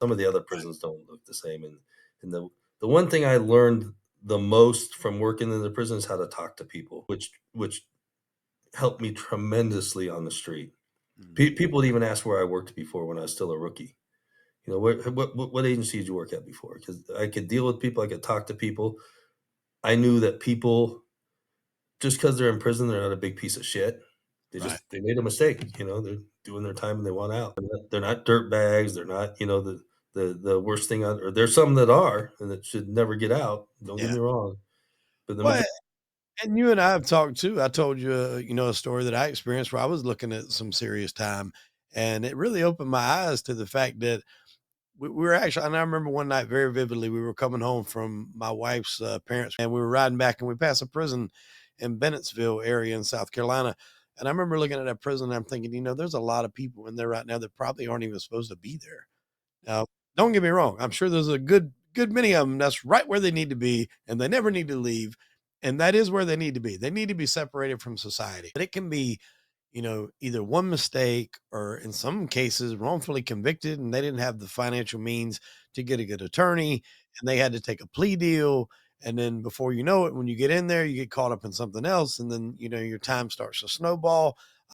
Some of the other Right. prisons don't look the same, and the one thing I learned the most from working in the prison is how to talk to people, which helped me tremendously on the street. Mhm. People would even ask where I worked before when I was still a rookie. You know, what agency did you work at before? Because I could deal with people, I could talk to people. I knew that people, just because 'cause they're in prison, they're not a big piece of shit. Right. They made a mistake, you know, they're doing their time and they want out. They're not dirt bags, they're not, you know, the worst thing on, or there's some that are and that should never get out, don't get Yeah. me wrong, but the Well, majority. and you and I have talked too. I told you, a story that I experienced where I was looking at some serious time, and it really opened my eyes to the fact that we were actually, and I remember one night very vividly, we were coming home from my wife's parents, and we were riding back, and we passed a prison in Bennettsville area in South Carolina. And I remember looking at that prison, and I'm thinking, there's a lot of people in there right now that probably aren't even supposed to be there. Now, don't get me wrong. I'm sure there's a good many of them that's right where they need to be, and they never need to leave. And that is where they need to be. They need to be separated from society. But it can be, either one mistake or in some cases wrongfully convicted, and they didn't have the financial means to get a good attorney, and they had to take a plea deal. And then before you know it, when you get in there, you get caught up in something else, and then your time starts to snowball.